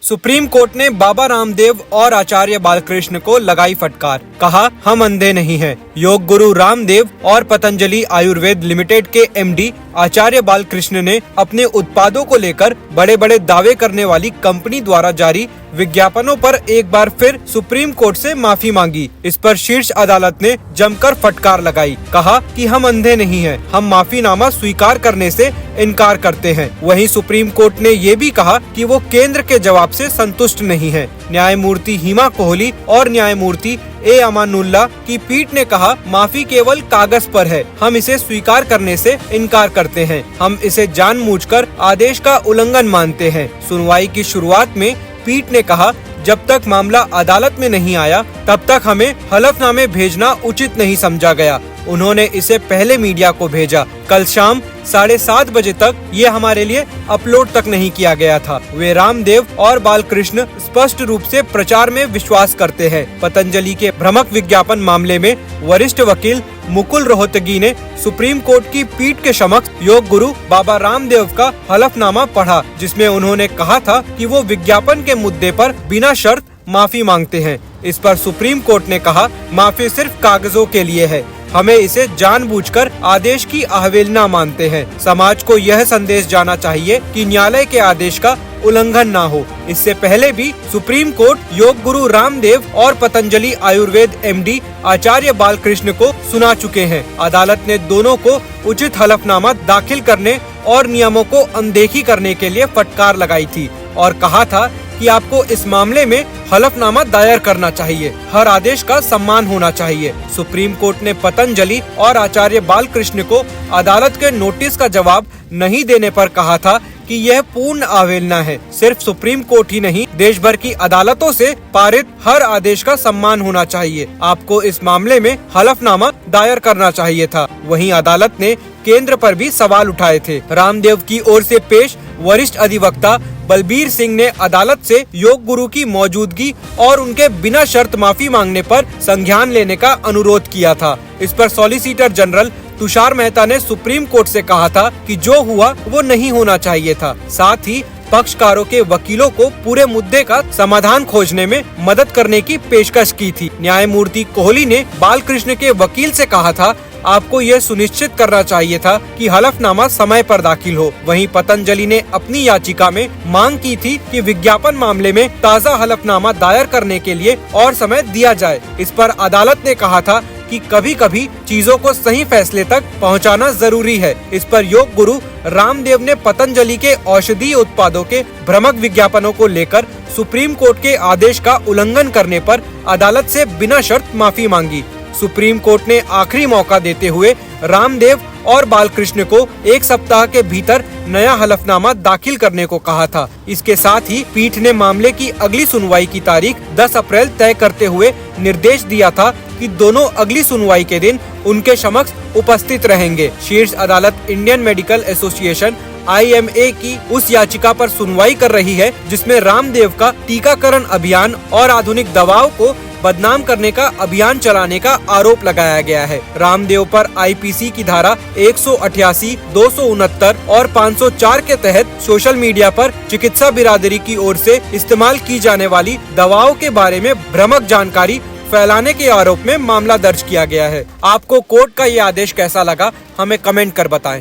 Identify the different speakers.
Speaker 1: Supreme court ने बाबा रामदेव और आचार्य बालकृष्ण को लगाई फटकार। कहा, हम अंधे नहीं हैं। योग गुरु रामदेव और पतंजलि आयुर्वेद लिमिटेड के एमडी आचार्य बालकृष्ण ने अपने उत्पादों को लेकर बड़े बड़े दावे करने वाली कंपनी द्वारा जारी विज्ञापनों पर एक बार फिर सुप्रीम कोर्ट से माफी मांगी। इस पर शीर्ष अदालत ने जमकर फटकार लगाई। कहा कि हम अंधे नहीं हैं, हम माफीनामा स्वीकार करने से इनकार करते हैं। वहीं सुप्रीम कोर्ट ने ये भी कहा कि वो केंद्र के जवाब से संतुष्ट नहीं है। न्यायमूर्ति हिमा कोहली और न्यायमूर्ति ए अमानुल्लाह की पीठ ने कहा, माफी केवल कागज पर है, हम इसे स्वीकार करने से इनकार करते हैं। हम इसे जानबूझकर आदेश का उल्लंघन मानते हैं। सुनवाई की शुरुआत में पीठ ने कहा, जब तक मामला अदालत में नहीं आया तब तक हमें हलफनामे भेजना उचित नहीं समझा गया। उन्होंने इसे पहले मीडिया को भेजा। कल शाम 7:30 बजे तक ये हमारे लिए अपलोड तक नहीं किया गया था। वे रामदेव और बालकृष्ण स्पष्ट रूप से प्रचार में विश्वास करते हैं। पतंजलि के भ्रामक विज्ञापन मामले में वरिष्ठ वकील मुकुल रोहतगी ने सुप्रीम कोर्ट की पीठ के समक्ष योग गुरु बाबा रामदेव का हलफनामा पढ़ा, जिसमें उन्होंने कहा था कि वो विज्ञापन के मुद्दे पर बिना शर्त माफी मांगते हैं। इस पर सुप्रीम कोर्ट ने कहा, माफी सिर्फ कागजों के लिए है, हमें इसे जानबूझकर आदेश की अवहेलना मानते हैं। समाज को यह संदेश जाना चाहिए कि न्यायालय के आदेश का उल्लंघन ना हो। इससे पहले भी सुप्रीम कोर्ट योग गुरु रामदेव और पतंजलि आयुर्वेद एमडी आचार्य बालकृष्ण को सुना चुके हैं। अदालत ने दोनों को उचित हलफनामा दाखिल करने और नियमों को अनदेखी करने के लिए फटकार लगाई थी और कहा था कि आपको इस मामले में हलफनामा दायर करना चाहिए। हर आदेश का सम्मान होना चाहिए। सुप्रीम कोर्ट ने पतंजलि और आचार्य बालकृष्ण को अदालत के नोटिस का जवाब नहीं देने पर कहा था कि यह पूर्ण अवहेलना है। सिर्फ सुप्रीम कोर्ट ही नहीं, देश भर की अदालतों से पारित हर आदेश का सम्मान होना चाहिए। आपको इस मामले में हलफनामा दायर करना चाहिए था। वहीं अदालत ने केंद्र पर भी सवाल उठाए थे। रामदेव की ओर से पेश वरिष्ठ अधिवक्ता बलबीर सिंह ने अदालत से योग गुरु की मौजूदगी और उनके बिना शर्त माफी मांगने पर संज्ञान लेने का अनुरोध किया था। इस पर सॉलिसिटर जनरल तुषार मेहता ने सुप्रीम कोर्ट से कहा था कि जो हुआ वो नहीं होना चाहिए था। साथ ही पक्षकारों के वकीलों को पूरे मुद्दे का समाधान खोजने में मदद करने की पेशकश की थी। न्यायमूर्ति कोहली ने बालकृष्ण के वकील से कहा था, आपको यह सुनिश्चित करना चाहिए था कि हलफनामा समय पर दाखिल हो। वहीं पतंजलि ने अपनी याचिका में मांग की थी कि विज्ञापन मामले में ताज़ा हलफनामा दायर करने के लिए और समय दिया जाए। इस पर अदालत ने कहा था कि कभी कभी चीजों को सही फैसले तक पहुंचाना जरूरी है। इस पर योग गुरु रामदेव ने पतंजलि के औषधीय उत्पादों के भ्रामक विज्ञापनों को लेकर सुप्रीम कोर्ट के आदेश का उल्लंघन करने पर अदालत से बिना शर्त माफी मांगी। सुप्रीम कोर्ट ने आखिरी मौका देते हुए रामदेव और बालकृष्ण को 1 सप्ताह के भीतर नया हलफनामा दाखिल करने को कहा था। इसके साथ ही पीठ ने मामले की अगली सुनवाई की तारीख 10 अप्रैल तय करते हुए निर्देश दिया था कि दोनों अगली सुनवाई के दिन उनके समक्ष उपस्थित रहेंगे। शीर्ष अदालत इंडियन मेडिकल एसोसिएशन IMA की उस याचिका पर सुनवाई कर रही है जिसमें रामदेव का टीकाकरण अभियान और आधुनिक दवाओं को बदनाम करने का अभियान चलाने का आरोप लगाया गया है। रामदेव पर IPC की धारा 188, 269 और 504 के तहत सोशल मीडिया पर चिकित्सा बिरादरी की ओर से इस्तेमाल की जाने वाली दवाओं के बारे में भ्रामक जानकारी फैलाने के आरोप में मामला दर्ज किया गया है। आपको कोर्ट का ये आदेश कैसा लगा, हमें कमेंट कर बताएं।